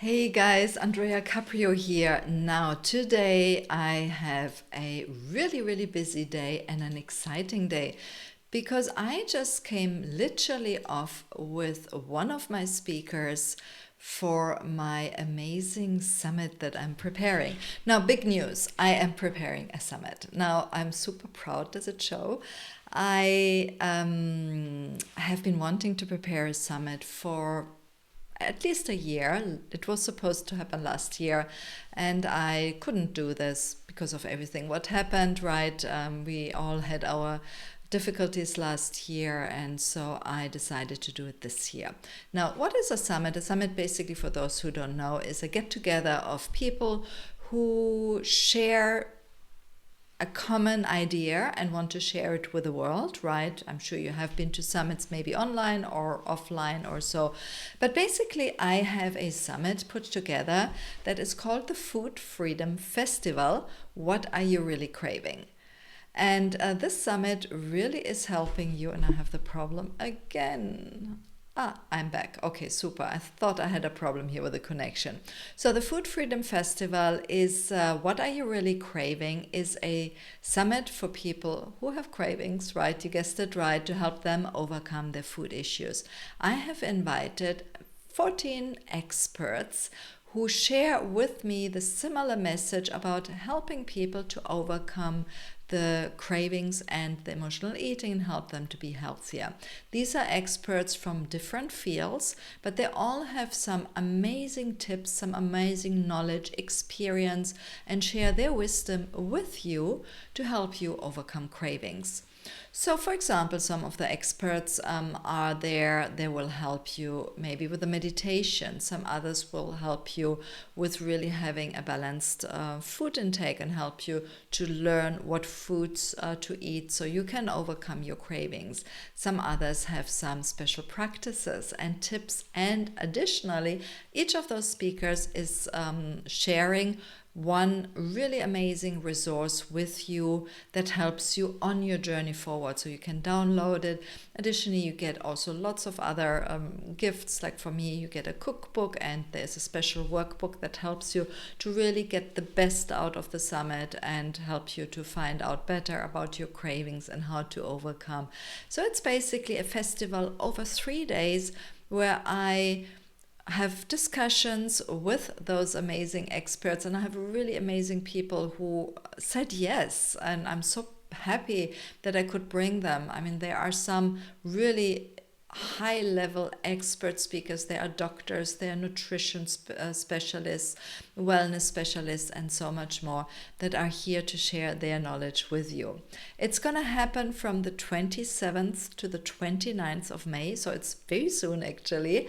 Hey guys, Andrea Caprio here. Now, today I have a really busy day and an exciting day because I just came literally off with one of my speakers for my amazing summit that I'm preparing. Now, big news, I am preparing a summit. Now, I'm super proud, does it show? I have been wanting to prepare a summit for at least a year. It was supposed to happen last year, and I couldn't do this because of everything what happened, right? We all had our difficulties last year, and so I decided to do it this year. Now, what is a summit? A summit, basically, for those who don't know, is a get together of people who share a common idea and want to share it with the world, right? I'm sure you have been to summits, maybe online or offline or so. But basically, I have a summit put together that is called the Food Freedom Festival. What are you really craving? And this summit really is helping you. And I have the problem again. I'm back. Okay, super. I thought I had a problem here with the connection. So the Food Freedom Festival is What Are You Really Craving? Is a summit for people who have cravings, right? You guessed it right, to help them overcome their food issues. I have invited 14 experts who share with me the similar message about helping people to overcome the cravings and the emotional eating and help them to be healthier. These are experts from different fields, but they all have some amazing tips, some amazing knowledge, experience, and share their wisdom with you to help you overcome cravings. So, for example, some of the experts are there. They will help you maybe with the meditation. Some others will help you with really having a balanced food intake and help you to learn what foods to eat so you can overcome your cravings. Some others have some special practices and tips. And additionally, each of those speakers is sharing one really amazing resource with you that helps you on your journey forward, so you can download it. Additionally, you get also lots of other gifts. Like for me, you get a cookbook, and there's a special workbook that helps you to really get the best out of the summit and help you to find out better about your cravings and how to overcome. So it's basically a festival over 3 days where I have discussions with those amazing experts, and I have really amazing people who said yes, and I'm so happy that I could bring them. I mean, there are some really high level expert speakers. There are doctors, there are nutrition specialists, wellness specialists, and so much more that are here to share their knowledge with you. It's going to happen from the 27th to the 29th of May, so it's very soon actually.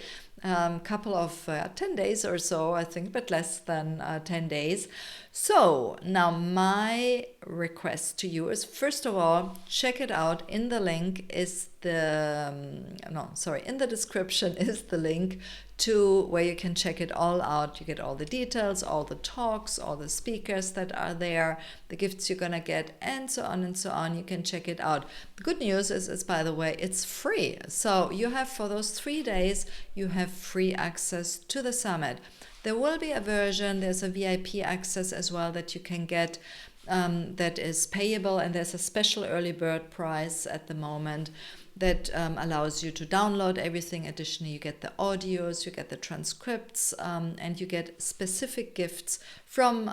Couple of 10 days or so, I think, but less than 10 days. So now my request to you is, first of all, check it out. In the link is in the description is the link to where you can check it all out. You get all the details, all the talks, all the speakers that are there, the gifts you're gonna get, and so on and so on. You can check it out. The good news is by the way, it's free. So you have, for those 3 days, you have free access to the summit. There will be a version, there's a VIP access as well that you can get, that is payable, and there's a special early bird price at the moment that allows you to download everything. Additionally, you get the audios, you get the transcripts, and you get specific gifts from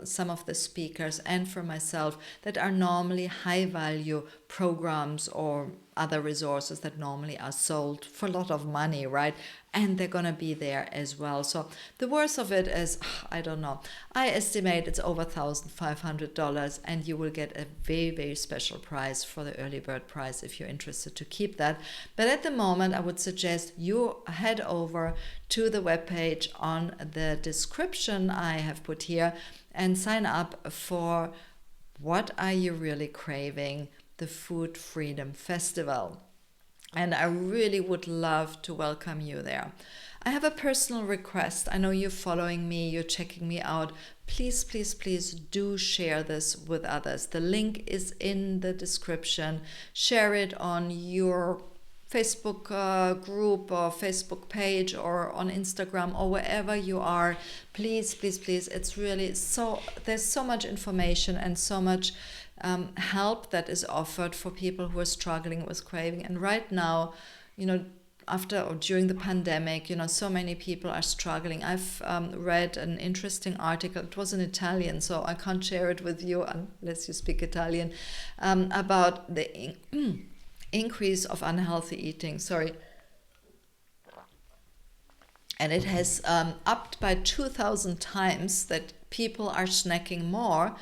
some of the speakers and from myself that are normally high value programs or other resources that normally are sold for a lot of money, right? And they're gonna be there as well. So the worth of it is, I don't know, I estimate it's over $1,500, and you will get a very special price for the early bird price if you're interested to keep that. But at the moment, I would suggest you head over to the webpage on the description I have put here and sign up for What Are You Really Craving? The Food Freedom Festival. And I really would love to welcome you there. I have a personal request. I know you're following me, you're checking me out. Please do share this with others. The link is in the description. Share it on your Facebook group or Facebook page or on Instagram or wherever you are, please, please, please. It's really there's so much information and so much help that is offered for people who are struggling with craving. And right now, after or during the pandemic, so many people are struggling. I've read an interesting article. It was in Italian, so I can't share it with you unless you speak Italian, about the increase of unhealthy eating. Sorry. And it has upped by 2,000 times that people are snacking more,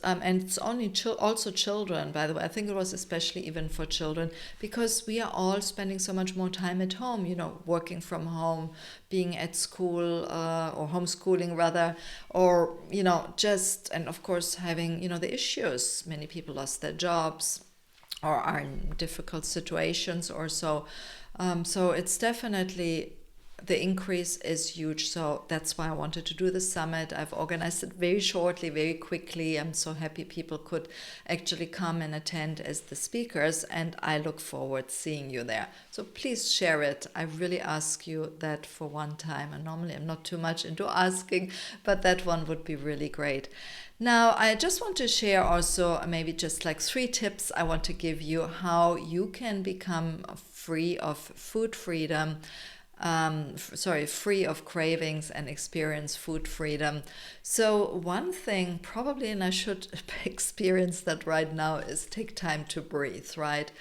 and it's only also children, by the way. I think it was especially even for children, because we are all spending so much more time at home, working from home, being at school, or homeschooling rather, or, and of course having, the issues. Many people lost their jobs or are in difficult situations or so. So it's definitely, the increase is huge. So that's why I wanted to do the summit. I've organized it very shortly, very quickly. I'm so happy people could actually come and attend as the speakers, and I look forward seeing you there. So please share it. I really ask you that for one time, and normally I'm not too much into asking, but that one would be really great. Now, I just want to share also maybe just like 3 tips I want to give you how you can become free of food freedom, free of cravings and experience food freedom. So one thing probably, and I should experience that right now, is take time to breathe, right?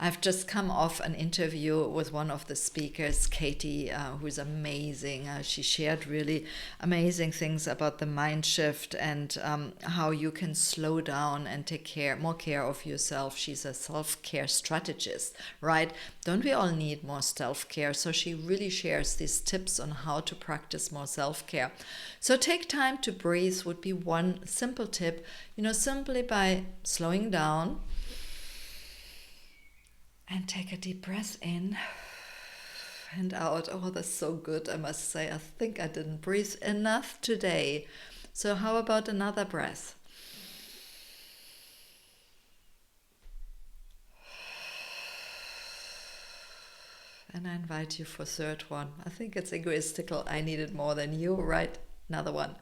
I've just come off an interview with one of the speakers, Katie, who's amazing. She shared really amazing things about the mind shift and how you can slow down and take more care of yourself. She's a self-care strategist, right? Don't we all need more self-care? So she really shares these tips on how to practice more self-care. So take time to breathe would be one simple tip, simply by slowing down, and take a deep breath in and out. Oh, that's so good, I must say. I think I didn't breathe enough today. So how about another breath? And I invite you for third one. I think it's egoistical. I need it more than you, right? Another one.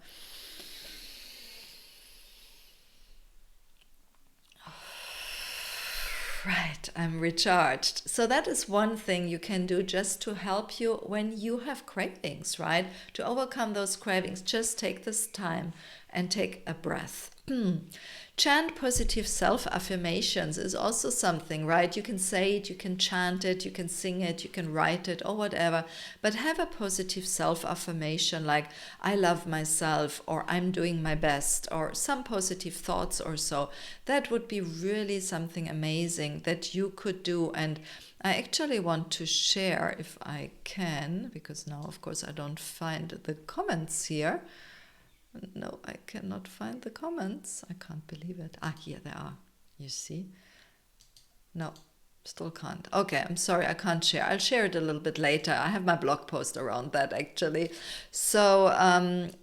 Right, I'm recharged. So that is one thing you can do just to help you when you have cravings, right? To overcome those cravings, just take this time and take a breath. Chant positive self-affirmations is also something, right? You can say it, you can chant it, you can sing it, you can write it or whatever, but have a positive self-affirmation like I love myself or I'm doing my best or some positive thoughts or so. That would be really something amazing that you could do. And I actually want to share, if I can, because now of course I don't find the comments here. No, I cannot find the comments. I can't believe it. Here they are. You see? No, still can't. Okay, I'm sorry, I can't share. I'll share it a little bit later. I have my blog post around that actually. So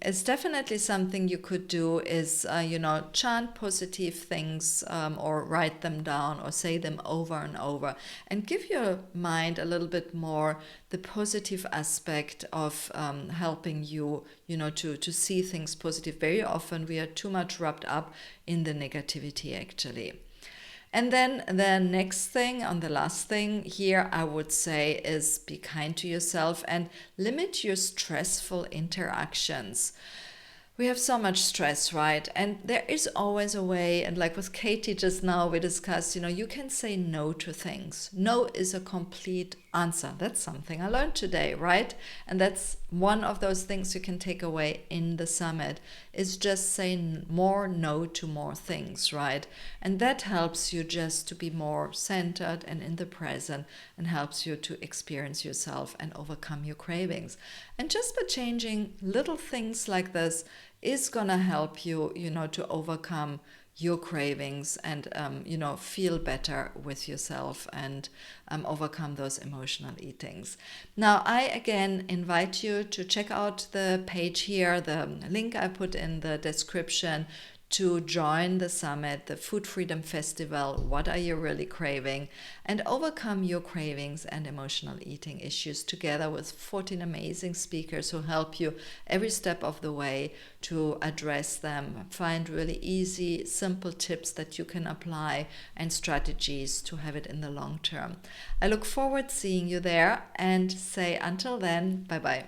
it's definitely something you could do is, chant positive things or write them down or say them over and over and give your mind a little bit more the positive aspect of helping you, to see things positive. Very often we are too much wrapped up in the negativity actually. And then the next thing, on the last thing here, I would say is be kind to yourself and limit your stressful interactions. We have so much stress, right? And there is always a way, and like with Katie just now, we discussed, you can say no to things. No is a complete answer. That's something I learned today, right? And that's one of those things you can take away in the summit, is just say more no to more things, right? And that helps you just to be more centered and in the present and helps you to experience yourself and overcome your cravings. And just by changing little things like this is going to help you, to overcome your cravings and, feel better with yourself and overcome those emotional eatings. Now, I again invite you to check out the page here, the link I put in the description, to join the summit, the Food Freedom Festival, What Are You Really Craving, and overcome your cravings and emotional eating issues together with 14 amazing speakers who help you every step of the way to address them, find really easy, simple tips that you can apply and strategies to have it in the long term. I look forward to seeing you there and say until then, bye bye.